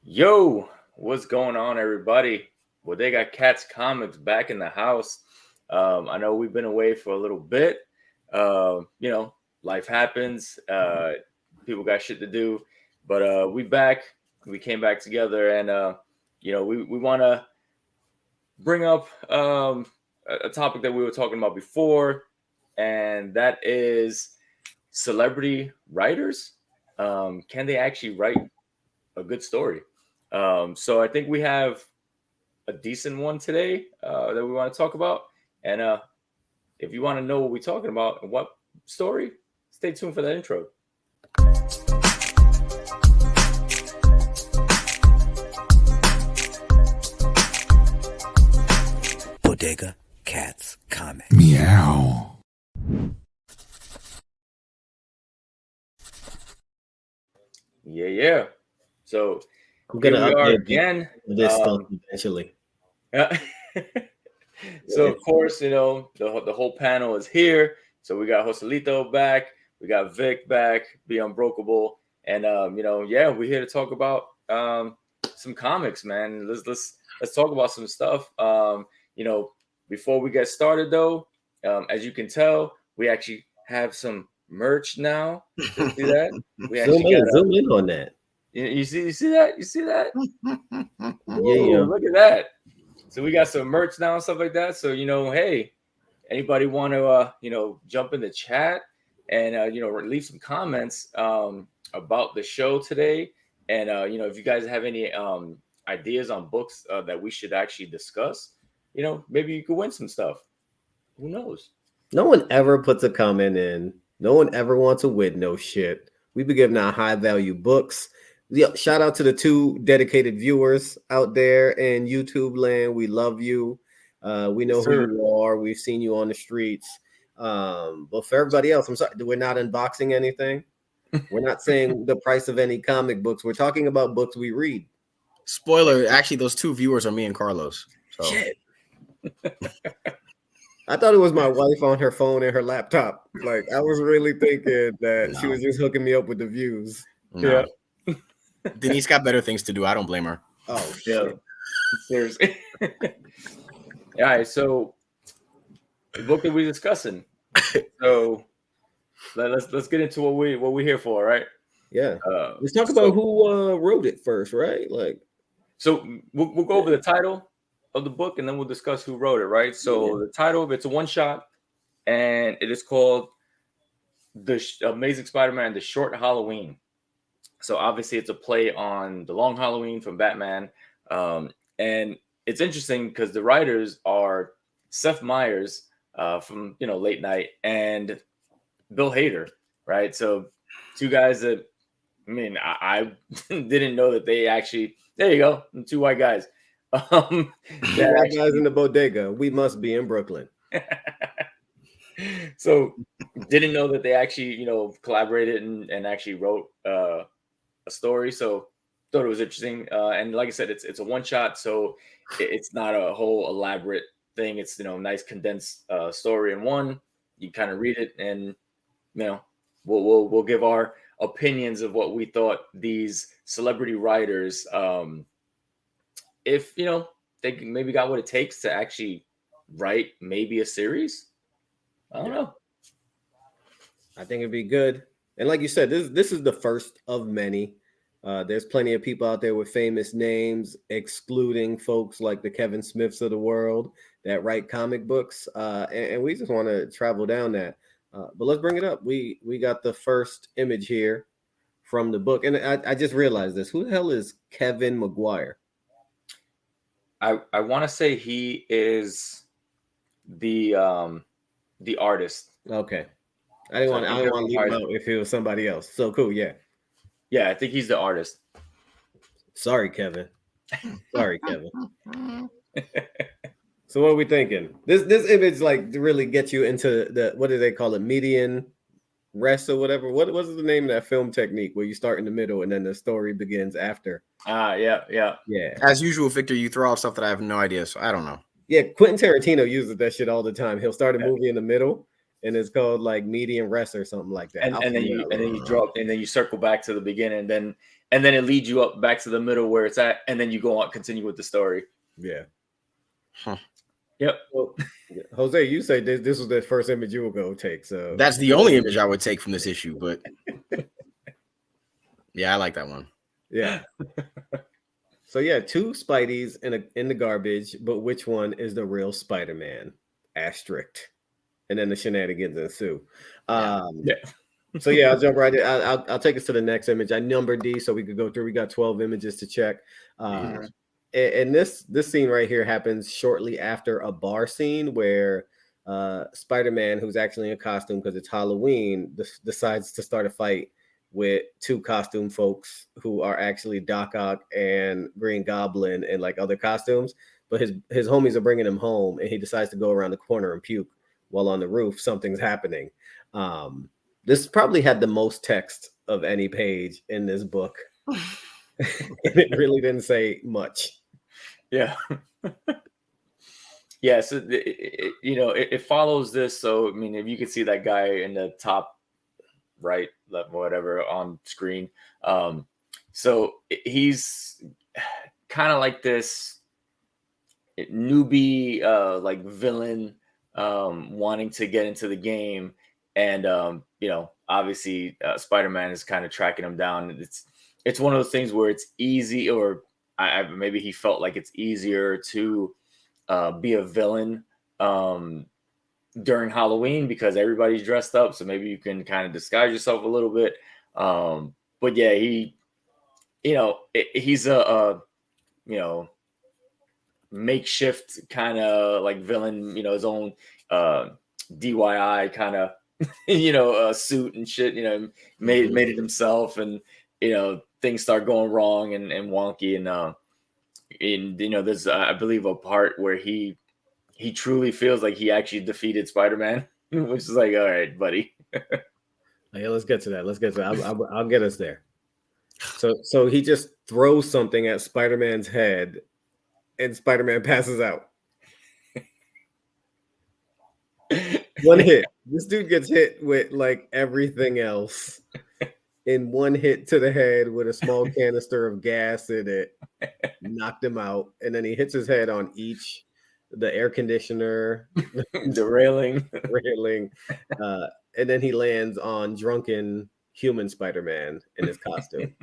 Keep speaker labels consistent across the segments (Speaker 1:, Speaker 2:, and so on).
Speaker 1: Yo, what's going on, everybody? Well, they got Cats Comics back in the house. I know we've been away for a little bit. Life happens. People got shit to do, but we back. We came back together, and we want to bring up a topic that we were talking about before, and that is celebrity writers. Can they actually write a good story? So I think we have a decent one today that we want to talk about. And if you want to know what we're talking about and what story, stay tuned for that intro.
Speaker 2: Bodega Cats Comics.
Speaker 3: Meow.
Speaker 1: Yeah. So
Speaker 4: I'm
Speaker 1: here
Speaker 4: gonna
Speaker 1: we are
Speaker 4: update
Speaker 1: again.
Speaker 4: this stuff eventually.
Speaker 1: Yeah. So of course, the whole panel is here. So we got Joselito back, we got Vic back, Be Unbreakable, and we're here to talk about some comics, man. Let's talk about some stuff. Before we get started though, as you can tell, we actually have some merch now. You see that? We actually
Speaker 4: Zoom in on that.
Speaker 1: You see that? You see that?
Speaker 4: Yeah.
Speaker 1: Look at that. So we got some merch now and stuff like that. So hey, anybody want to jump in the chat and leave some comments about the show today, and if you guys have any ideas on books that we should actually discuss, maybe you could win some stuff. Who knows?
Speaker 4: No one ever puts a comment in. No one ever wants to win no shit. We be giving out high value books. Yeah, shout out to the 2 dedicated viewers out there in YouTube land. We love you. We know who you are. We've seen you on the streets. But for everybody else, I'm sorry, we're not unboxing anything. We're not saying the price of any comic books. We're talking about books we read.
Speaker 5: Spoiler, actually, those 2 viewers are me and Carlos. So.
Speaker 4: Shit. I thought it was my wife on her phone and her laptop. Like, I was really thinking that she was just hooking me up with the views.
Speaker 5: No. Yeah. Denise got better things to do. I don't blame her.
Speaker 4: Oh, shit.
Speaker 1: Seriously. All right, so the book that we're discussing. So let's get into what we're here for, right?
Speaker 4: Yeah. Let's talk about who wrote it first, right?
Speaker 1: So we'll go over the title of the book and then we'll discuss who wrote it, right? So the title of it's a one shot, and it is called The Amazing Spider-Man: The Short Halloween. So obviously it's a play on The Long Halloween from Batman, and it's interesting because the writers are Seth Meyers from Late Night and Bill Hader, right? So 2 guys that I didn't know that they actually. There you go, 2 white guys.
Speaker 4: White guys in the bodega. We must be in Brooklyn.
Speaker 1: So didn't know that they actually collaborated and actually wrote a story. So thought it was interesting. And like I said, it's a one shot, so it's not a whole elaborate thing. It's nice condensed story in one. You kind of read it, and we'll give our opinions of what we thought these celebrity writers, if they maybe got what it takes to actually write maybe a series. I don't know.
Speaker 4: I think it'd be good. And like you said, this is the first of many. There's plenty of people out there with famous names, excluding folks like the Kevin Smiths of the world that write comic books. And we just want to travel down that. But let's bring it up. We got the first image here from the book. And I just realized this. Who the hell is Kevin McGuire?
Speaker 1: I want to say he is the artist.
Speaker 4: Okay. I didn't want to leave him out if it was somebody else. So cool, yeah.
Speaker 1: Yeah, I think he's the artist.
Speaker 4: Sorry, Kevin. Sorry, Kevin. So what are we thinking? This image really gets you into the, what do they call it, median rest or whatever? What was the name of that film technique where you start in the middle and then the story begins after?
Speaker 1: Yeah.
Speaker 5: As usual, Victor, you throw out stuff that I have no idea, so I don't know.
Speaker 4: Yeah, Quentin Tarantino uses that shit all the time. He'll start a movie in the middle, and it's called like median rest or something like that.
Speaker 1: And then you drop, and then you circle back to the beginning, and then and then it leads you up back to the middle where it's at, and then you go on, continue with the story.
Speaker 4: Yeah.
Speaker 5: Huh.
Speaker 1: Yep.
Speaker 4: Well, Jose, you say this was the first image you will go take. So
Speaker 5: That's the only image I would take from this issue, but yeah, I like that one.
Speaker 4: Yeah. So yeah, 2 Spideys in the garbage, but which one is the real Spider-Man? Asterisk. And then the shenanigans ensue.
Speaker 1: Yeah.
Speaker 4: So yeah, I'll jump right in. I'll take us to the next image. I numbered these so we could go through. We got 12 images to check. And this scene right here happens shortly after a bar scene where Spider-Man, who's actually in costume because it's Halloween, decides to start a fight with 2 costume folks who are actually Doc Ock and Green Goblin and like other costumes. But his homies are bringing him home, and he decides to go around the corner and puke while on the roof. Something's happening. This probably had the most text of any page in this book. And it really didn't say much.
Speaker 1: Yeah. Yeah. So, it follows this. So, I mean, if you could see that guy in the top right, left, whatever on screen. So he's kind of like this newbie, like villain, wanting to get into the game. And, obviously Spider-Man is kind of tracking him down. It's one of those things where it's easy, or maybe he felt like it's easier to be a villain during Halloween because everybody's dressed up. So maybe you can kind of disguise yourself a little bit. But yeah, he's a makeshift kind of like villain, his own DIY kind of, suit and shit, made it himself, and, things start going wrong and wonky. And there's, I believe, a part where he truly feels like he actually defeated Spider-Man, which is like, all right, buddy.
Speaker 4: Yeah, let's get to that. I'll get us there. So he just throws something at Spider-Man's head, and Spider-Man passes out. One hit. This dude gets hit with like everything else. In one hit to the head with a small canister of gas in it, knocked him out, and then he hits his head on the air conditioner,
Speaker 1: the railing,
Speaker 4: and then he lands on drunken human Spider-Man in his costume.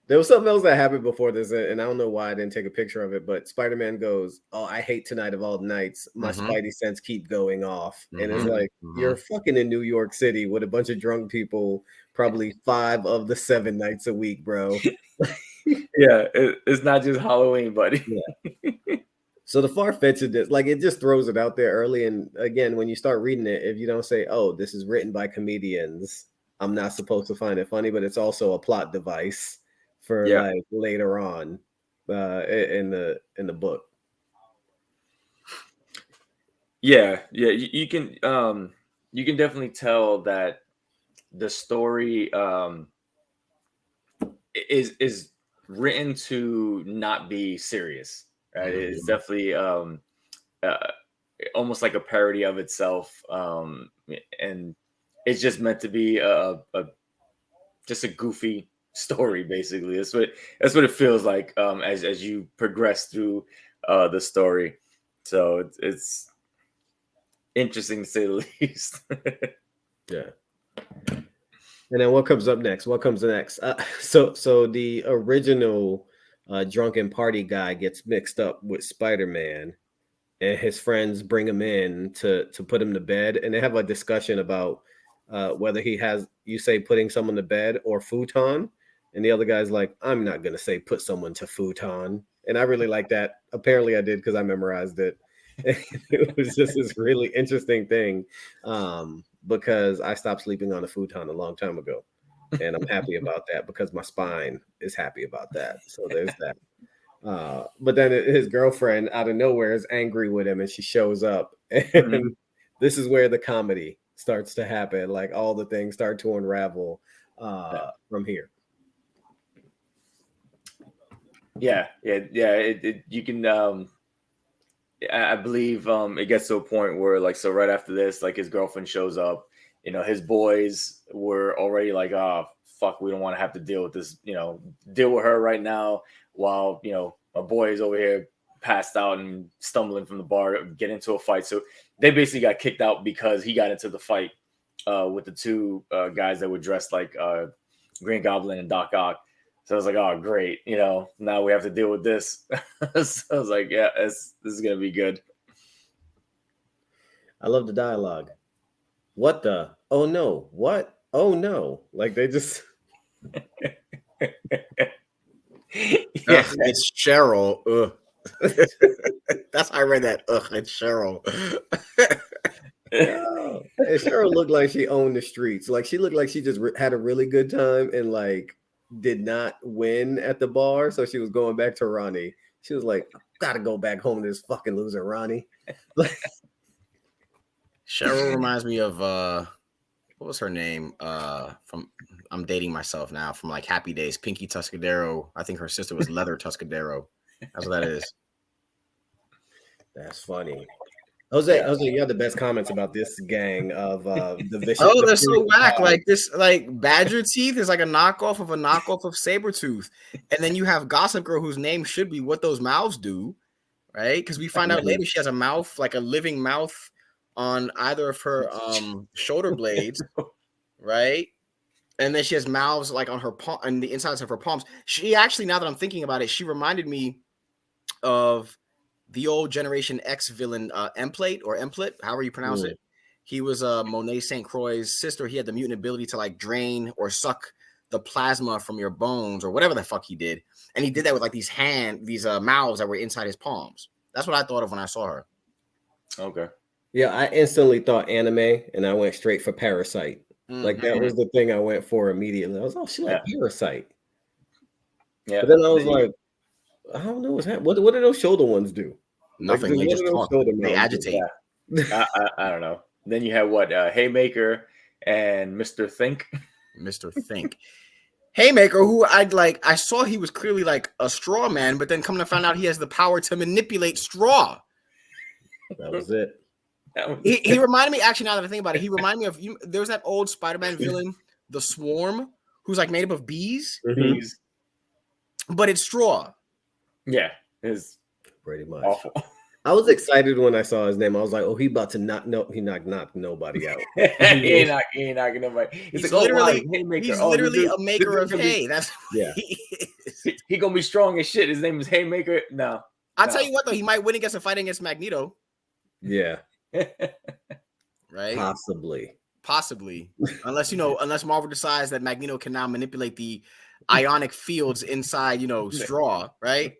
Speaker 4: There was something else that happened before this, and I don't know why I didn't take a picture of it, but Spider-Man goes, "Oh, I hate tonight of all nights. My Spidey sense keep going off." And it's like, you're fucking in New York City with a bunch of drunk people, probably 5 of the 7 nights a week, bro.
Speaker 1: Yeah, it's not just Halloween, buddy.
Speaker 4: Yeah. So the far-fetched of this, like, it just throws it out there early. And again, when you start reading it, if you don't say, "Oh, this is written by comedians," I'm not supposed to find it funny, but it's also a plot device for like later on in the book.
Speaker 1: Yeah, you can definitely tell that the story is written to not be serious, right? It's definitely almost like a parody of itself, and it's just meant to be just a goofy story. Basically, that's what it feels like as you progress through the story. So it's interesting to say the least.
Speaker 4: Yeah. And then what comes up next? What comes next? So the original drunken party guy gets mixed up with Spider-Man, and his friends bring him in to put him to bed, and they have a discussion about whether he has, you say, putting someone to bed or futon. And the other guy's like, "I'm not gonna say put someone to futon." And I really like that. Apparently I did, because I memorized it. It was just this really interesting thing, because I stopped sleeping on a futon a long time ago, and I'm happy about that because my spine is happy about that. So there's that. But then his girlfriend out of nowhere is angry with him, and she shows up, and this is where the comedy starts to happen. Like, all the things start to unravel from here.
Speaker 1: Yeah. You can. I believe it gets to a point where, like, so right after this, like, his girlfriend shows up. His boys were already like, "Oh, fuck, we don't want to have to deal with this, deal with her right now while, my boy is over here passed out and stumbling from the bar to get into a fight. So they basically got kicked out because he got into the fight with the two guys that were dressed like Green Goblin and Doc Ock. So I was like, oh, great. Now we have to deal with this. So I was like, yeah, this is going to be good.
Speaker 4: I love the dialogue. What the? Oh, no. What? Oh, no. Like they just.
Speaker 5: It's Cheryl. Ugh. That's how I read that. Ugh, it's Cheryl.
Speaker 4: And Cheryl looked like she owned the streets. Like she looked like she just had a really good time and like did not win at the bar. So she was going back to Ronnie. She was like, gotta go back home to this fucking loser, Ronnie.
Speaker 5: Cheryl reminds me of what was her name? From I'm dating myself now from like Happy Days, Pinky Tuscadero. I think her sister was Leather Tuscadero. That's what that is.
Speaker 4: That's funny. Jose, you have the best comments about this gang of the vicious.
Speaker 5: Oh, they're so whack. Like this, like Badger Teeth is like a knockoff of Sabretooth. And then you have Gossip Girl, whose name should be What Those Mouths Do, right? Because we find out later she has a mouth, like a living mouth on either of her shoulder blades, right? And then she has mouths like on her palm, on the insides of her palms. She actually, now that I'm thinking about it, she reminded me of the old Generation X villain Emplet, however you pronounce it. He was Monet St. Croix's sister. He had the mutant ability to like drain or suck the plasma from your bones or whatever the fuck he did. And he did that with like these mouths that were inside his palms. That's what I thought of when I saw her.
Speaker 1: Okay.
Speaker 4: Yeah, I instantly thought anime and I went straight for Parasite. Like that was the thing I went for immediately. I was, oh, she like Parasite. Yeah. But then I was like, I don't know what's happening. What do those shoulder ones do?
Speaker 5: Nothing.
Speaker 4: Like,
Speaker 5: they just talk. They agitate.
Speaker 1: Yeah. I don't know. Then you have what? Haymaker and Mr. Think.
Speaker 5: Mr. Think. Haymaker, who I saw he was clearly like a straw man, but then coming to find out he has the power to manipulate straw.
Speaker 4: That was it.
Speaker 5: He reminded me, actually, now that I think about it, he reminded me of there was that old Spider-Man villain, the Swarm, who's like made up of bees.
Speaker 1: Bees.
Speaker 5: But it's straw.
Speaker 1: Yeah, it's
Speaker 4: pretty much
Speaker 1: awful.
Speaker 4: I was excited when I saw his name. I was like, "Oh, he about to knock nobody out."
Speaker 1: he ain't knocking nobody.
Speaker 5: He's like, literally a maker of hay. That's
Speaker 1: he gonna be strong as shit. His name is Haymaker. No,
Speaker 5: I'll tell you what though, he might win against a fight against Magneto.
Speaker 4: Yeah,
Speaker 5: right. Possibly, unless Marvel decides that Magneto can now manipulate the ionic fields inside, straw, right?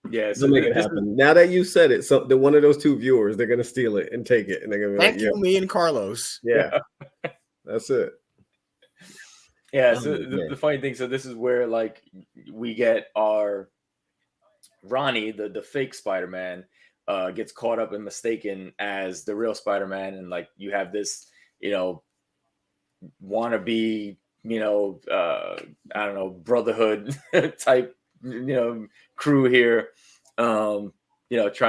Speaker 1: Yeah,
Speaker 4: so make it happen. Now that you said it, so one of those two viewers, they're gonna steal it and take it, and they're gonna be
Speaker 5: thank you, me and Carlos.
Speaker 4: Yeah, that's it.
Speaker 1: Yeah. So the funny thing, so this is where like we get our Ronnie, the fake Spider-Man, gets caught up and mistaken as the real Spider-Man, and like you have this, wannabe, I don't know, brotherhood type, crew here, trying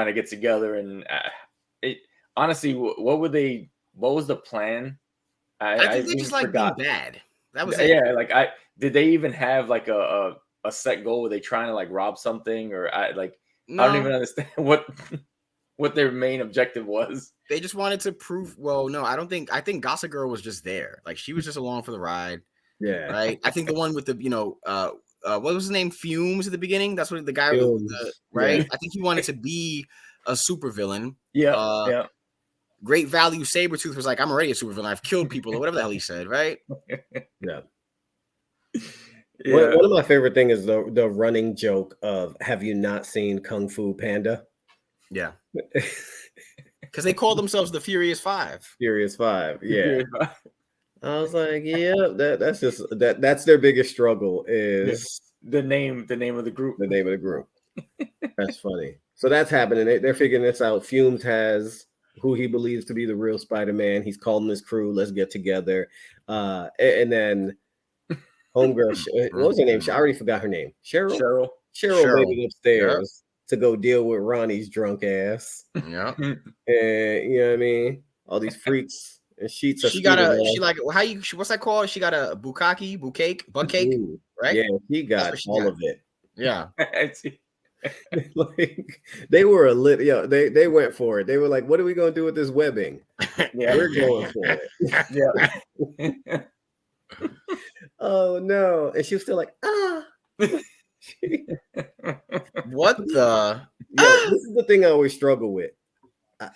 Speaker 1: to get together. And honestly, what was the plan?
Speaker 5: I think they just like being bad. That was it.
Speaker 1: Yeah. Like did they even have like a set goal? Were they trying to like rob something, or I don't even understand what their main objective was.
Speaker 5: They just wanted to prove. Well, no, I think Gossip Girl was just there. Like she was just along for the ride.
Speaker 4: Yeah.
Speaker 5: Right. I think the one with the, what was his name? Fumes at the beginning. That's what the guy was, right? Yeah. I think he wanted to be a supervillain.
Speaker 1: Yeah. Yeah.
Speaker 5: Great Value Sabretooth was like, I'm already a supervillain. I've killed people or whatever the hell he said, right?
Speaker 4: Yeah. One of my favorite things is the running joke of, have you not seen Kung Fu Panda?
Speaker 5: Yeah. Because they call themselves the Furious Five.
Speaker 4: Furious Five, yeah. I was like, yeah, that's their biggest struggle is
Speaker 1: the name of the group.
Speaker 4: The name of the group. That's funny. So that's happening. They're figuring this out. Fumes has who he believes to be the real Spider-Man. He's calling his crew. Let's get together. And then homegirl, what was her name? I already forgot her name. Cheryl made it upstairs to go deal with Ronnie's drunk ass.
Speaker 5: Yeah.
Speaker 4: And you know what I mean? All these freaks and sheets.
Speaker 5: She got what's that called? She got a butt cake, right?
Speaker 4: Yeah, she got all of it.
Speaker 5: Yeah.
Speaker 4: Like they were a lit. Yeah, they went for it. They were like, "What are we gonna do with this webbing?
Speaker 1: Yeah,
Speaker 4: We're going for it."
Speaker 1: Yeah.
Speaker 4: Oh no! And she was still like, "Ah."
Speaker 5: What the?
Speaker 4: This is the thing I always struggle with.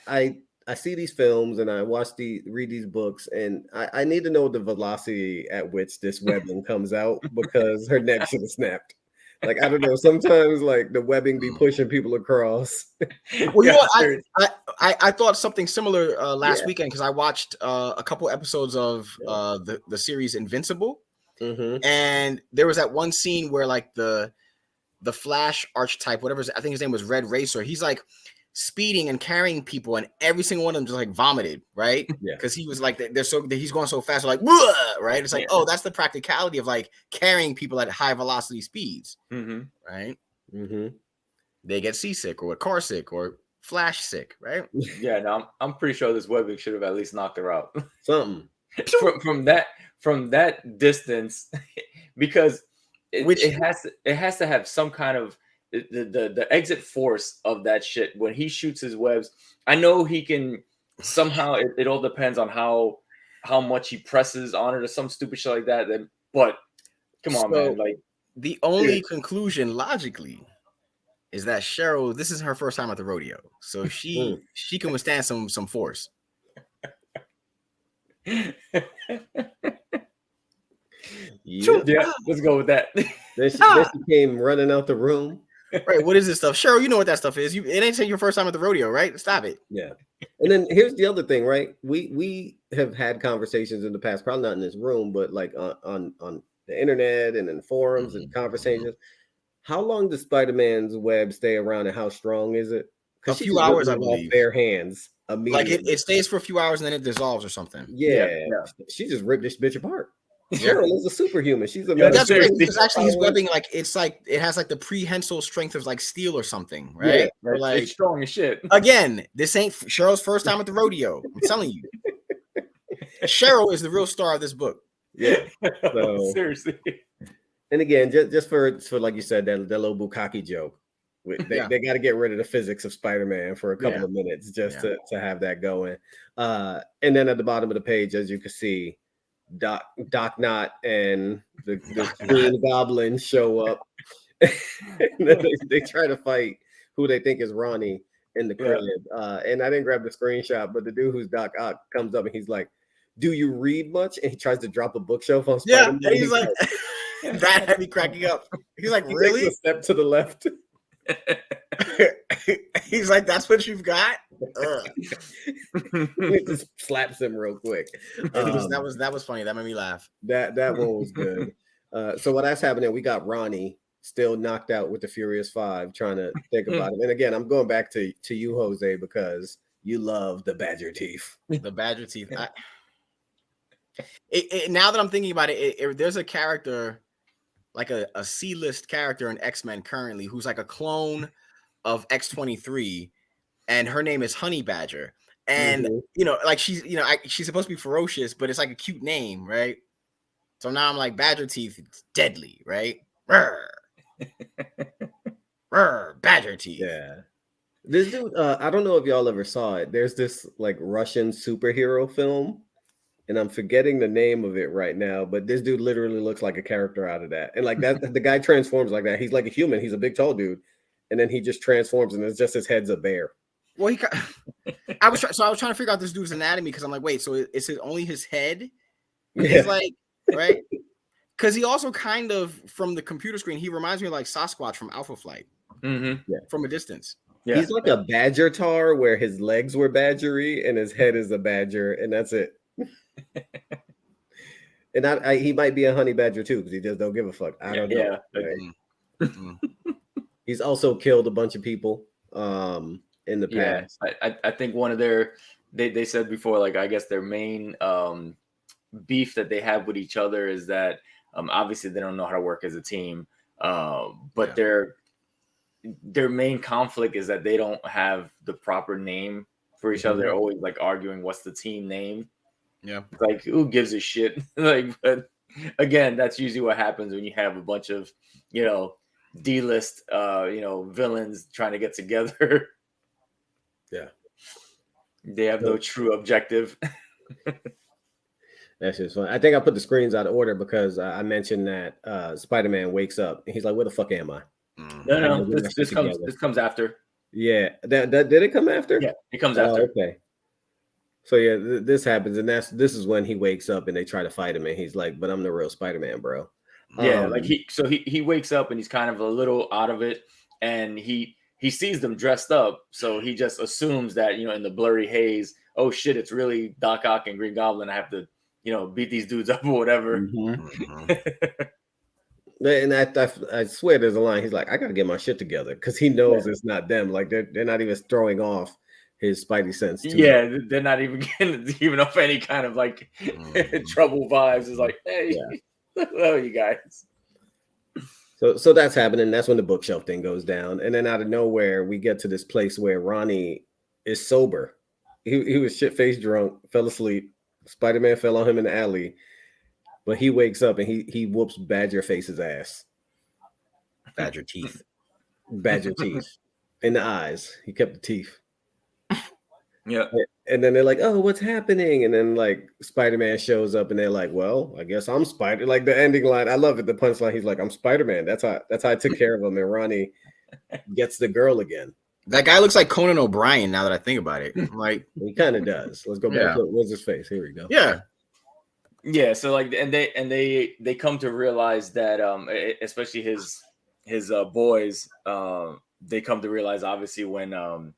Speaker 4: I see these films and I read these books, and I need to know the velocity at which this webbing comes out because her neck should have snapped. Like, I don't know. Sometimes like the webbing be pushing people across.
Speaker 5: Well, you know what? I thought something similar last weekend because I watched a couple episodes of the series Invincible, and there was that one scene where like the Flash archetype, whatever, I think his name was Red Racer. He's like speeding and carrying people, and every single one of them just like vomited, right?
Speaker 4: Yeah,
Speaker 5: because he was like he's going so fast, like right. It's like, oh, that's the practicality of like carrying people at high velocity speeds, right? They get seasick or car sick or Flash sick, right?
Speaker 1: Yeah, no, I'm pretty sure this webbing should have at least knocked her out.
Speaker 4: something
Speaker 1: from that distance, because it has to have some kind of the exit force of that shit when he shoots his webs. I know he can somehow. It all depends on how much he presses on it or some stupid shit like that. But come on, man! Like
Speaker 5: the only conclusion logically is that Cheryl, this is her first time at the rodeo, so she can withstand some force.
Speaker 1: Yeah, let's go with that.
Speaker 4: Then she came running out the room.
Speaker 5: Right, what is this stuff? Cheryl, you know what that stuff is. It ain't your first time at the rodeo, right? Stop it.
Speaker 4: Yeah. And then here's the other thing, right? We have had conversations in the past, probably not in this room, but like on the internet and in forums and conversations. How long does Spider-Man's web stay around, and how strong is it?
Speaker 5: A few hours, I believe.
Speaker 4: Bare hands immediately.
Speaker 5: Like it stays for a few hours and then it dissolves or something.
Speaker 4: Yeah. She just ripped this bitch apart. Cheryl is a superhuman. She's a
Speaker 5: that's great because actually his webbing, like it's like it has like the prehensile strength of like steel or something, right?
Speaker 1: Yeah, like it's strong as shit.
Speaker 5: Again, this ain't Cheryl's first time at the rodeo. I'm telling you, Cheryl is the real star of this book.
Speaker 4: Yeah,
Speaker 1: so, seriously.
Speaker 4: And again, just for like you said, that little bukkake joke. They got to get rid of the physics of Spider-Man for a couple of minutes just to have that going. And then at the bottom of the page, as you can see, Doc Knott and the Green Goblin show up. And then they try to fight who they think is Ronnie in the crib. And I didn't grab the screenshot, but the dude who's Doc Ock comes up and he's like, "Do you read much?" And he tries to drop a bookshelf on Spider-Man.
Speaker 5: Yeah, and he's like that had me cracking up. He's like, really?
Speaker 4: Takes a step to the left.
Speaker 5: He's like, that's what you've got?
Speaker 4: He just slaps him real quick.
Speaker 5: That was funny. That made me laugh.
Speaker 4: That one was good. So what that's happening, we got Ronnie still knocked out with the Furious Five, trying to think about it. And again, I'm going back to you, Jose, because you love the badger teeth.
Speaker 5: The badger teeth. Now that I'm thinking about it, there's a character, like a C-list character in X-Men currently, who's like a clone of X-23, and her name is Honey Badger. And like she's supposed to be ferocious, but it's like a cute name, right? So now I'm like, badger teeth, it's deadly, right? Badger teeth.
Speaker 4: Yeah. This dude, I don't know if y'all ever saw it. There's this like Russian superhero film, and I'm forgetting the name of it right now, but this dude literally looks like a character out of that. And like that, the guy transforms like that. He's like a human. He's a big, tall dude. And then he just transforms, and it's just his head's a bear.
Speaker 5: Well, I was trying to figure out this dude's anatomy because I'm like, wait, so is it only his head? He's like, right? Because he also kind of, from the computer screen, he reminds me of like Sasquatch from Alpha Flight. From a distance.
Speaker 4: Yeah. He's like a badger tar where his legs were badgery and his head is a badger, and that's it. And he might be a honey badger too, because he just don't give a fuck. I don't know. Right? He's also killed a bunch of people in the past.
Speaker 1: I think one of they said before, like, I guess their main beef that they have with each other is that obviously they don't know how to work as a team, but their main conflict is that they don't have the proper name for each other. They're always like arguing what's the team name.
Speaker 5: Yeah.
Speaker 1: It's like, who gives a shit? Like, but again, that's usually what happens when you have a bunch of, D-list, villains trying to get together.
Speaker 4: Yeah.
Speaker 1: They have no true objective.
Speaker 4: That's just fun. I think I put the screens out of order because I mentioned that Spider-Man wakes up and he's like, "Where the fuck am I?"
Speaker 1: No, this comes after.
Speaker 4: Yeah, that did it come after?
Speaker 1: Yeah, it comes after.
Speaker 4: Okay. So yeah, this happens, and this is when he wakes up and they try to fight him, and he's like, "But I'm the real Spider-Man, bro."
Speaker 1: Yeah, like he wakes up and he's kind of a little out of it, and he sees them dressed up, so he just assumes that in the blurry haze, oh shit, it's really Doc Ock and Green Goblin. I have to beat these dudes up or whatever.
Speaker 4: And I swear there's a line. He's like, I gotta get my shit together because he knows it's not them. Like they're not even throwing off his spidey sense.
Speaker 1: Yeah, they're not even giving off any kind of like trouble vibes. It's like, hey, hello, you guys.
Speaker 4: So that's happening. That's when the bookshelf thing goes down, and then out of nowhere we get to this place where Ronnie is sober. He was shit-faced drunk, fell asleep. Spider-Man fell on him in the alley. But he wakes up and he whoops Badger Face's ass.
Speaker 5: Badger teeth.
Speaker 4: Badger teeth. In the eyes. He kept the teeth.
Speaker 1: Yeah.
Speaker 4: And then they're like, oh, what's happening? And then like Spider-Man shows up and they're like, well, I guess I'm Spider. Like the ending line. I love it. The punchline. He's like, I'm Spider-Man. That's how I took care of him. And Ronnie gets the girl again.
Speaker 5: That guy looks like Conan O'Brien now that I think about it. Like
Speaker 4: he kind of does. Let's go back to what's his face. Here we go.
Speaker 5: Yeah.
Speaker 1: Yeah, so like, and they come to realize that, especially his boys, they come to realize obviously when the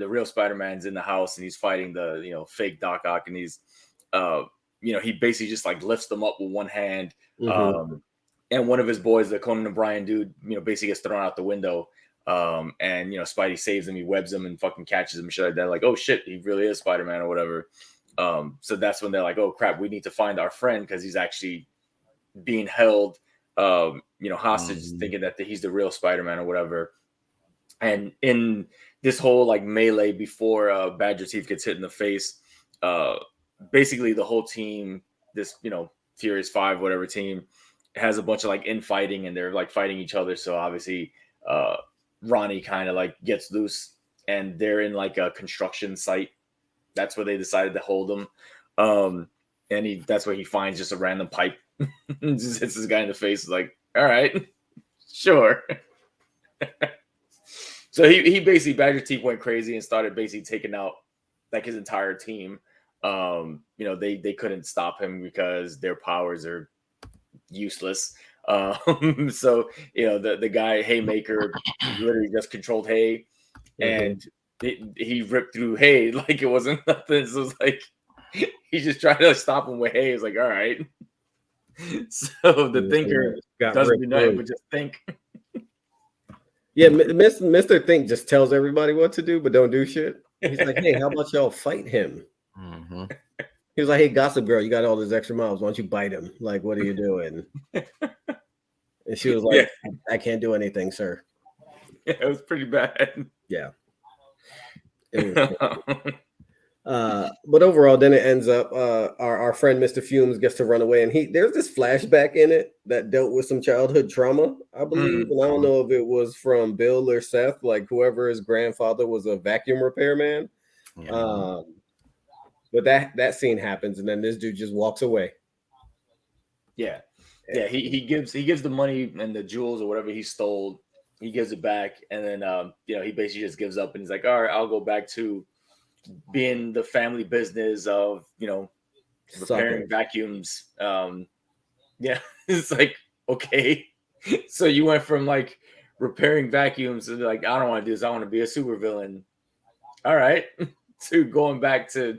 Speaker 1: real Spider-Man's in the house and he's fighting the fake Doc Ock, and he's he basically just like lifts them up with one hand, and one of his boys, the Conan O'Brien dude, basically gets thrown out the window, and Spidey saves him, he webs him and fucking catches him and shit like that, like, oh shit, he really is Spider-Man or whatever. So that's when they're like, oh crap, we need to find our friend because he's actually being held, hostage, thinking that he's the real Spider-Man or whatever. And in this whole like melee before Badger Teeth gets hit in the face, basically the whole team, this Furious Five, whatever team, has a bunch of like infighting and they're like fighting each other. So obviously, Ronnie kind of like gets loose and they're in like a construction site. That's where they decided to hold him. And that's where he finds just a random pipe. Just hits this guy in the face. Like, all right, sure. So he basically, Badger Teeth went crazy and started basically taking out like his entire team. They couldn't stop him because their powers are useless. So the guy Haymaker literally just controlled Hay, and he ripped through Hay like it wasn't nothing. So it's like he just tried to stop him with Hay. It's like, all right. So the Thinker doesn't do nothing but just think.
Speaker 4: Yeah, Mr. Think just tells everybody what to do, but don't do shit. He's like, hey, how about y'all fight him? He was like, hey, Gossip Girl, you got all these extra miles. Why don't you bite him? Like, what are you doing? And she was like, I can't do anything, sir.
Speaker 1: Yeah, it was pretty bad.
Speaker 4: Yeah. But overall, then it ends up our friend Mr. Fumes gets to run away, and there's this flashback in it that dealt with some childhood trauma, I believe. And I don't know if it was from Bill or Seth, like whoever his grandfather was a vacuum repairman. But that scene happens, and then this dude just walks away.
Speaker 1: Yeah. He gives the money and the jewels or whatever he stole. He gives it back, and then he basically just gives up, and he's like, all right, I'll go back to being the family business of repairing vacuums. It's like, okay, so you went from like repairing vacuums to like, I don't want to do this, I want to be a supervillain. All right, to going back to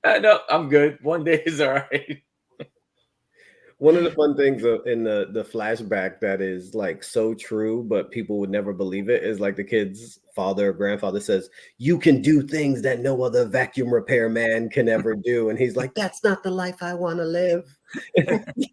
Speaker 1: no, I'm good, one day is all right.
Speaker 4: One of the fun things in the flashback that is like so true, but people would never believe it, is like the kid's father or grandfather says, you can do things that no other vacuum repair man can ever do. And he's like, that's not the life I want to live.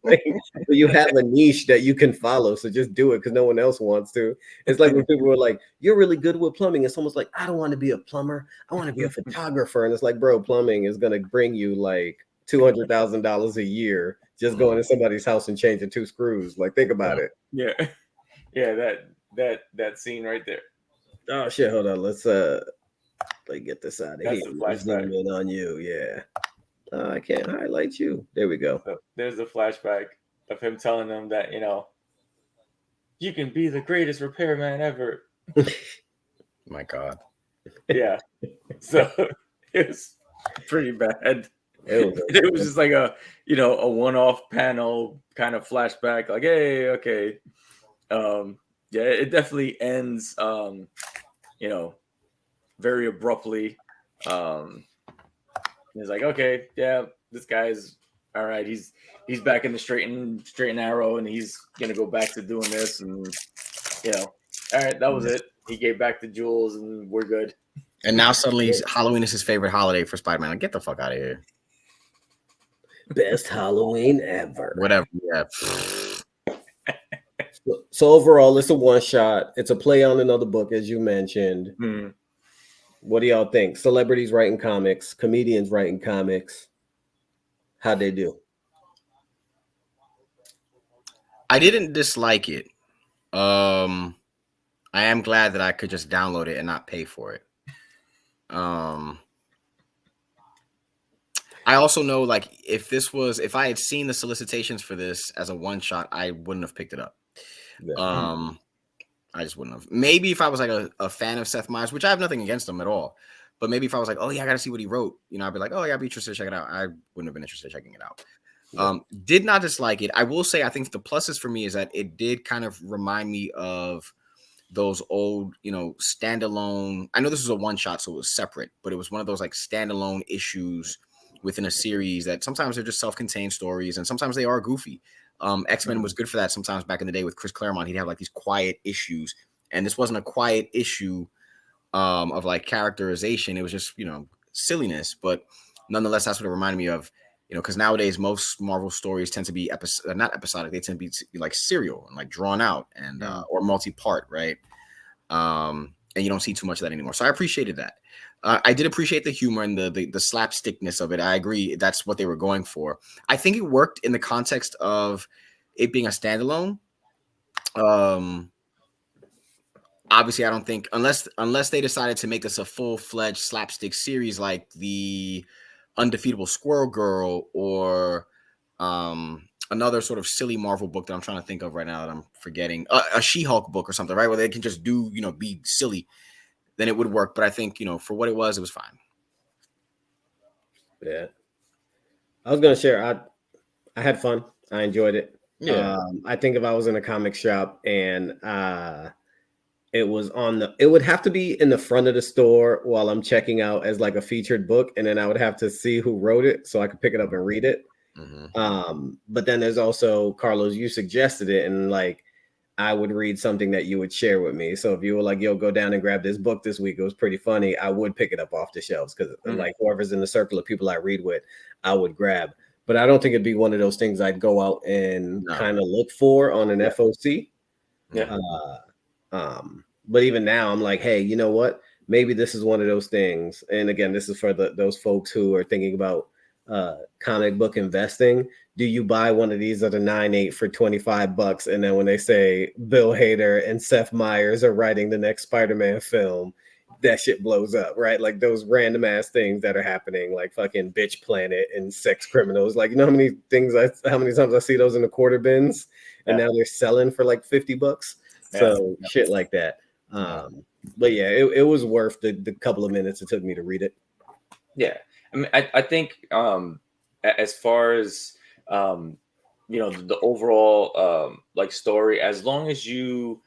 Speaker 4: Like, you have a niche that you can follow, so just do it because no one else wants to. It's like when people were like, "You're really good with plumbing," and someone's like, "I don't want to be a plumber. I want to be a photographer." And it's like, bro, plumbing is gonna bring you like $200,000 a year just going to somebody's house and changing 2 screws. Like, think about it.
Speaker 1: Yeah, yeah. That scene right there.
Speaker 4: Oh shit! Hold on. Let's get this out of
Speaker 1: That's
Speaker 4: here.
Speaker 1: the
Speaker 4: Let's zoom
Speaker 1: flashback.
Speaker 4: in on you. Yeah. I can't highlight you. There we go.
Speaker 1: So there's the flashback of him telling them that you can be the greatest repairman ever.
Speaker 5: My God.
Speaker 1: Yeah. So it was pretty bad.
Speaker 4: It
Speaker 1: Was just like a one-off panel kind of flashback, like, hey, okay. Yeah, it definitely ends very abruptly. He's like, okay, yeah, this guy's all right. He's back in the straight and narrow, and he's gonna go back to doing this, and all right, that was it. He gave back the jewels, and we're good.
Speaker 5: And now suddenly Halloween is his favorite holiday for Spider-Man. Like, get the fuck out of here.
Speaker 4: Best Halloween ever.
Speaker 5: Whatever. Yeah.
Speaker 4: So overall, it's a one shot. It's a play on another book, as you mentioned.
Speaker 1: Hmm.
Speaker 4: What do y'all think? Celebrities writing comics, comedians writing comics. How'd they do?
Speaker 5: I didn't dislike it. I am glad that I could just download it and not pay for it. I also know, like, if I had seen the solicitations for this as a one shot, I wouldn't have picked it up.
Speaker 4: Yeah.
Speaker 5: I just wouldn't have. Maybe if I was like a fan of Seth Meyers, which I have nothing against him at all, but maybe if I was like, oh yeah, I gotta see what he wrote, I'd be like, oh yeah, I'd be interested to check it out. I wouldn't have been interested in checking it out.
Speaker 4: Yeah.
Speaker 5: Did not dislike it. I will say, I think the pluses for me is that it did kind of remind me of those old, standalone. I know this was a one shot, so it was separate, but it was one of those like standalone issues within a series that sometimes they're just self-contained stories and sometimes they are goofy. X-Men was good for that sometimes back in the day with Chris Claremont. He'd have like these quiet issues, and this wasn't a quiet issue of like characterization. It was just, silliness, but nonetheless, that's what it reminded me of, because nowadays most Marvel stories tend to be not episodic. They tend to be like serial and like drawn out and or multi-part, right? And you don't see too much of that anymore. So I appreciated that. I did appreciate the humor and the slapstickness of it. I agree. That's what they were going for. I think it worked in the context of it being a standalone. Obviously, I don't think unless they decided to make this a full-fledged slapstick series like the Undefeatable Squirrel Girl or another sort of silly Marvel book that I'm trying to think of right now that I'm forgetting, a She-Hulk book or something, right? Where they can just do, be silly, then it would work. But I think, for what it was fine.
Speaker 4: Yeah. I was going to share. I had fun. I enjoyed it.
Speaker 5: Yeah.
Speaker 4: I think if I was in a comic shop and it was it would have to be in the front of the store while I'm checking out as like a featured book. And then I would have to see who wrote it so I could pick it up and read it. Mm-hmm. But then there's also, Carlos, you suggested it, and like I would read something that you would share with me. So if you were like, yo, go down and grab this book this week, it was pretty funny, I would pick it up off the shelves because like whoever's in the circle of people I read with, I would grab. But I don't think it'd be one of those things I'd go out and kind of look for on an FOC.
Speaker 1: Yeah.
Speaker 4: But even now I'm like, hey, you know what? Maybe this is one of those things. And again, this is for those folks who are thinking about comic book investing. Do you buy one of these at a 9.8 for $25? And then when they say Bill Hader and Seth Meyers are writing the next Spider-Man film, that shit blows up, right? Like those random ass things that are happening, like fucking Bitch Planet and Sex Criminals. Like, how many times I see those in the quarter bins, and now they're selling for like $50. So shit like that. But yeah, it was worth the couple of minutes it took me to read it.
Speaker 1: Yeah, I mean, I think as far as the overall like story, as long as you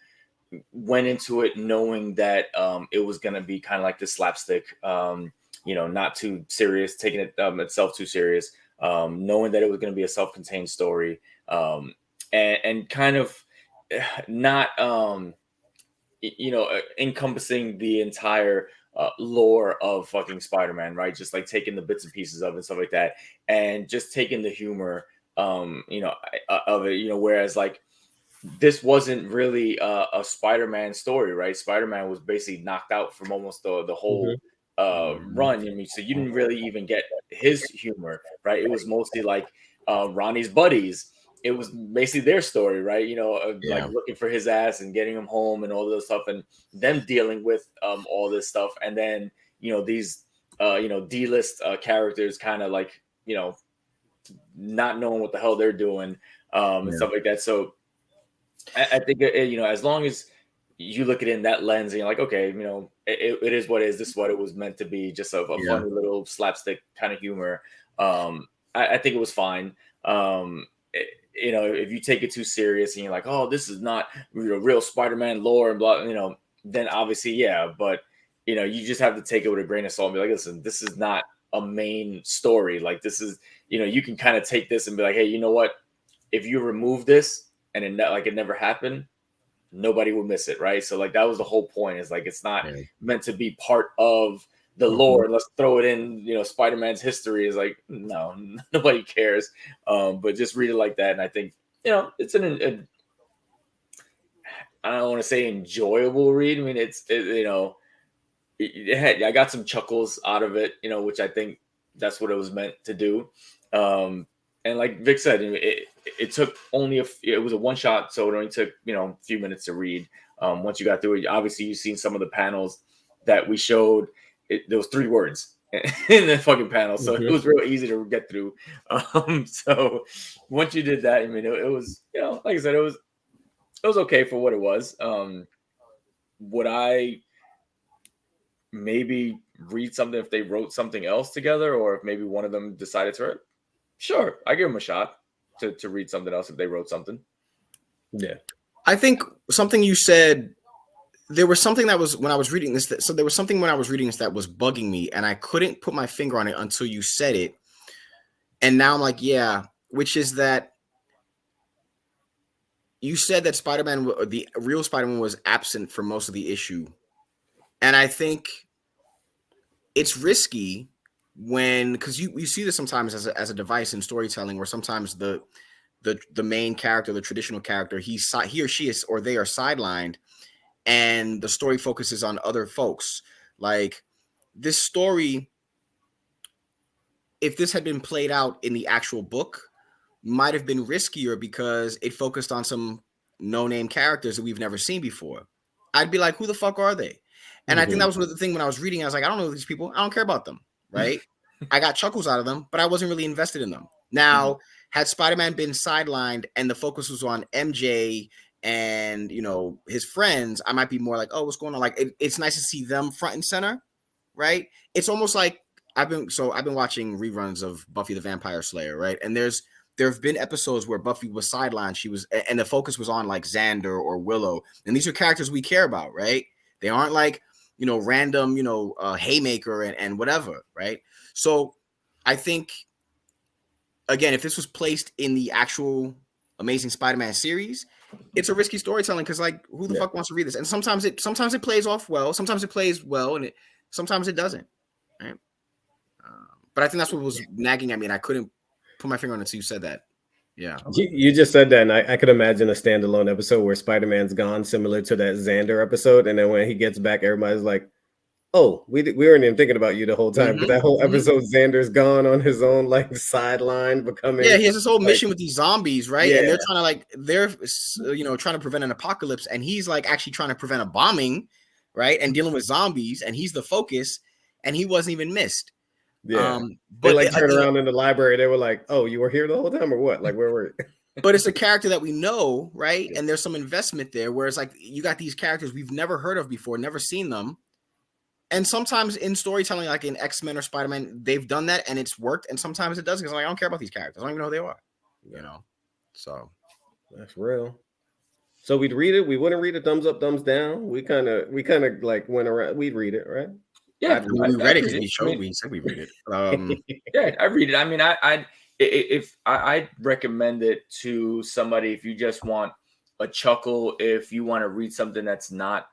Speaker 1: went into it knowing that it was gonna be kind of like the slapstick, not too serious, taking it itself too serious, knowing that it was gonna be a self-contained story, and kind of not encompassing the entire lore of fucking Spider-Man, right? Just like taking the bits and pieces of it and stuff like that, and just taking the humor of it, whereas like this wasn't really a Spider-Man story, right? Spider-Man was basically knocked out from almost the whole run. I mean, so you didn't really even get his humor, right? It was mostly like Ronnie's buddies. It was basically their story, right? Like looking for his ass and getting him home and all this stuff, and them dealing with all this stuff, and then these D-list characters kind of like not knowing what the hell they're doing and stuff like that. So I think as long as you look at it in that lens and you're like, okay, it is what it is. This is what it was meant to be, just a funny little slapstick kind of humor. I think it was fine. If you take it too serious and you're like, oh, this is not real Spider-Man lore and blah, then obviously, yeah. But you just have to take it with a grain of salt and be like, listen, this is not a main story. Like this is, you can kind of take this and be like, hey, you know what? If you remove this and it never happened, nobody will miss it, right? So like that was the whole point. Is like it's not meant to be part of the lore. Let's throw it in, Spider-Man's history. Is like no, nobody cares. But just read it like that, and I think it's I don't want to say enjoyable read. I mean, I got some chuckles out of it, which I think that's what it was meant to do. And like Vic said, it took only it was a one shot, so it only took a few minutes to read. Once you got through it, obviously you've seen some of the panels that we showed. There was 3 words in the fucking panel, so it was real easy to get through. So once you did that, I mean, it was like I said, it was okay for what it was. Would I maybe read something if they wrote something else together, or if maybe one of them decided to write? Sure, I give them a shot to read something else if they wrote something.
Speaker 4: Yeah,
Speaker 5: I think something you said. There was something that was when I was reading this. So there was something when I was reading this that was bugging me, and I couldn't put my finger on it until you said it. And now I'm like, yeah, which is that you said that Spider-Man, the real Spider-Man, was absent for most of the issue, and I think it's risky because you see this sometimes as a device in storytelling, where sometimes the main character, the traditional character, he or she is or they are sidelined, and the story focuses on other folks. Like this story, if this had been played out in the actual book, might have been riskier because it focused on some no-name characters that we've never seen before. I'd be like, who the fuck are they? And I think that was one of the thing when I was reading. I was like, I don't know these people. I don't care about them, right? I got chuckles out of them, but I wasn't really invested in them. Now, had Spider-Man been sidelined and the focus was on MJ and his friends, I might be more like, oh, what's going on? Like it's nice to see them front and center, right? It's almost like I've been watching reruns of Buffy the Vampire Slayer, right? And there have been episodes where Buffy was sidelined. And the focus was on like Xander or Willow, and these are characters we care about, right? They aren't like random Haymaker and whatever, right? So I think again, if this was placed in the actual Amazing Spider-Man series, it's a risky storytelling because like who the fuck wants to read this? And sometimes it plays off well, sometimes it plays well, and sometimes it doesn't, right? But I think that's what was nagging at me, and I couldn't put my finger on it until you said that. Yeah,
Speaker 4: you just said that, and I could imagine a standalone episode where Spider-Man's gone, similar to that Xander episode, and then when he gets back, everybody's like, oh, we weren't even thinking about you the whole time. But that whole episode, Xander's gone on his own, like sideline, becoming.
Speaker 5: Yeah, he has this whole mission with these zombies, right? Yeah. And they're trying to prevent an apocalypse, and he's like actually trying to prevent a bombing, right? And dealing with zombies, and he's the focus, and he wasn't even missed.
Speaker 4: Yeah, but they turned around in the library. They were like, "Oh, you were here the whole time, or what? Like, where were you?"
Speaker 5: But it's a character that we know, right? And there's some investment there. Whereas, like, you got these characters we've never heard of before, never seen them. And sometimes in storytelling, like in X-Men or Spider-Man, they've done that and it's worked. And sometimes it doesn't because like, I don't care about these characters. I don't even know who they are. So
Speaker 4: that's real. So we'd read it. We wouldn't read it thumbs up, thumbs down. We kind of like went around. We'd read it, right?
Speaker 5: Yeah, we read it because we said we read it.
Speaker 1: Yeah, I read it. I mean, I'd recommend it to somebody if you just want a chuckle, if you want to read something that's not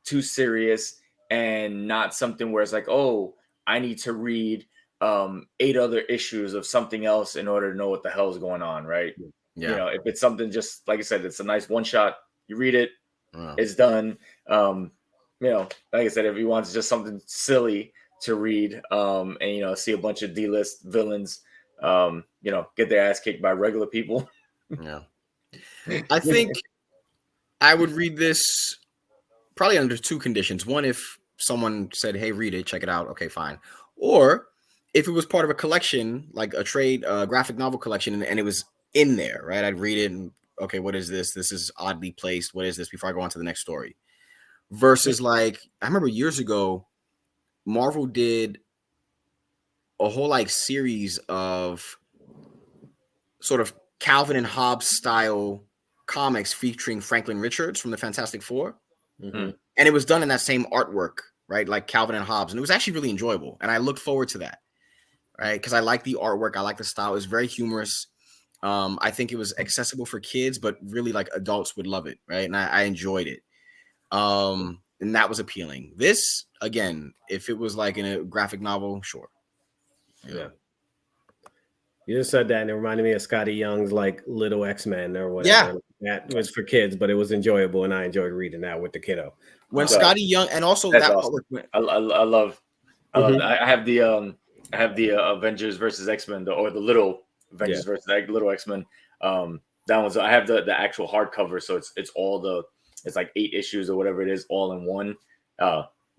Speaker 1: too serious and not something where it's like, oh, I need to read 8 other issues of something else in order to know what the hell is going on, right?
Speaker 5: Yeah.
Speaker 1: You know, if it's something just like I said, it's a nice one shot. You read it,
Speaker 5: Wow.
Speaker 1: it's done. You know, like I said, if you want just something silly to read, and you know, see a bunch of D-list villains, you know, get their ass kicked by regular people.
Speaker 5: Yeah. I think I would read this probably under 2 conditions. One, if someone said, "Hey, read it, check it out." Okay, fine. Or if it was part of a collection, like a trade graphic novel collection, and it was in there, right? I'd read it and okay, what is this? This is oddly placed. What is this? Before I go on to the next story. Versus like I remember years ago, Marvel did a whole like series of sort of Calvin and Hobbes style comics featuring Franklin Richards from the Fantastic Four.
Speaker 4: Mm-hmm.
Speaker 5: And it was done in that same artwork, right? Like Calvin and Hobbes. And it was actually really enjoyable. And I looked forward to that, right? Because I like the artwork. I like the style. It was very humorous. I think it was accessible for kids, but really like adults would love it, right? And I enjoyed it. And that was appealing. This, again, if it was like in a graphic novel, sure.
Speaker 4: Yeah. You just said that and it reminded me of Scotty Young's like Little X-Men or whatever.
Speaker 5: Yeah.
Speaker 4: That was for kids, but it was enjoyable and I enjoyed reading that with the kiddo.
Speaker 5: When Scotty Young and also
Speaker 1: That's
Speaker 5: that
Speaker 1: awesome. I love I have the Avengers versus X-Men or the little Avengers versus little X-Men. That one's I have the actual hardcover, so it's all it's like 8 issues or whatever it is, all in one.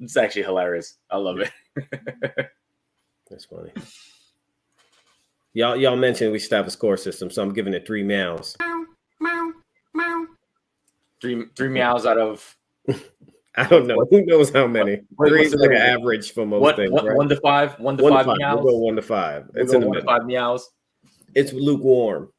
Speaker 1: It's actually hilarious. I love it.
Speaker 4: That's funny. Y'all mentioned we should have a score system, so I'm giving it 3 meows.
Speaker 1: Three meows out of
Speaker 4: I don't know. Who knows how many? 3 is like an average for most things, right?
Speaker 1: 1 to 5. 1 to 5 meows.
Speaker 4: We'll go 1 to 5. It's in the
Speaker 1: 1 to 5 meows.
Speaker 4: It's lukewarm.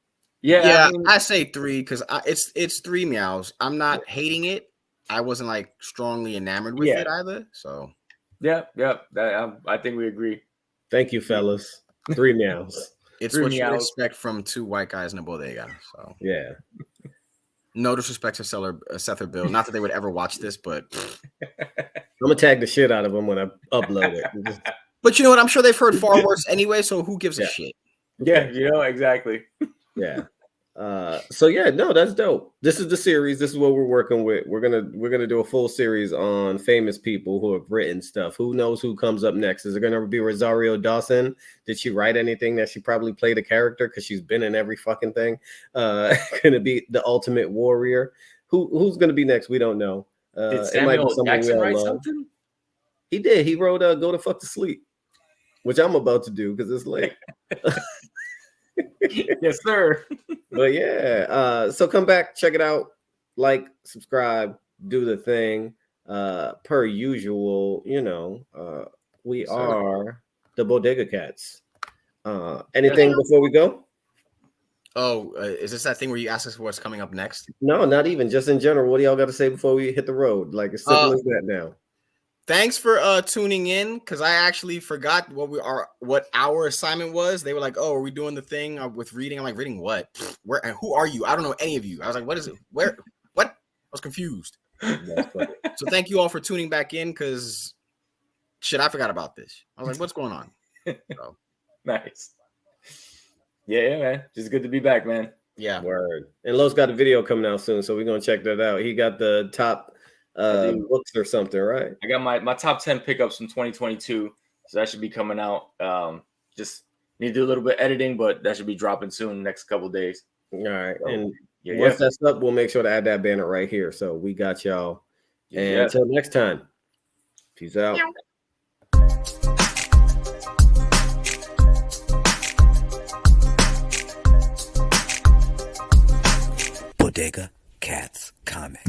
Speaker 5: Yeah, I say 3 because it's 3 meows. I'm not hating it. I wasn't like strongly enamored with it either. So
Speaker 1: yeah. I think we agree.
Speaker 4: Thank you, fellas. 3 meows.
Speaker 5: It's what you expect from 2 white guys in a bodega. So
Speaker 4: yeah.
Speaker 5: No disrespect to Seth or Bill. Not that they would ever watch this, but
Speaker 4: I'm gonna tag the shit out of them when I upload it.
Speaker 5: But you know what? I'm sure they've heard far worse anyway. So who gives a shit?
Speaker 1: Yeah, you know exactly.
Speaker 4: Yeah. So yeah, no, that's dope. This is the series. This is what we're working with. We're gonna do a full series on famous people who have written stuff. Who knows who comes up next? Is it gonna be Rosario Dawson? Did she write anything that she probably played a character because she's been in every fucking thing? Gonna be the Ultimate Warrior. Who's gonna be next? We don't know.
Speaker 1: Did Samuel Jackson write something?
Speaker 4: He did. He wrote "Go to Fuck to Sleep," which I'm about to do because it's late.
Speaker 1: Yes, sir.
Speaker 4: But yeah, so come back, check it out, like, subscribe, do the thing. Per usual, you know, we are the Bodega Cats. Anything before we go?
Speaker 5: Oh, is this that thing where you ask us for what's coming up next?
Speaker 4: No, not even. Just in general, what do y'all got to say before we hit the road? Like, as simple as that now.
Speaker 5: Thanks for tuning in, because I actually forgot what our assignment was. They were like, "Oh, are we doing the thing with reading?" I'm like, "Reading what? Where? And who are you? I don't know any of you." I was like, "What is it? Where? What?" I was confused. So thank you all for tuning back in, because shit, I forgot about this. I was like, "What's going on?" So.
Speaker 1: Nice. Yeah, man. Just good to be back, man.
Speaker 5: Yeah.
Speaker 4: Word. And Lo's got a video coming out soon, so we're gonna check that out. He got the top books or something, right?
Speaker 1: I got my top 10 pickups from 2022, so that should be coming out. Just need to do a little bit of editing, but that should be dropping soon, next couple days.
Speaker 4: All right. So, and
Speaker 1: yeah,
Speaker 4: once that's up, we'll make sure to add that banner right here. So we got y'all. And until next time, peace out.
Speaker 2: Bodega Cats Comics.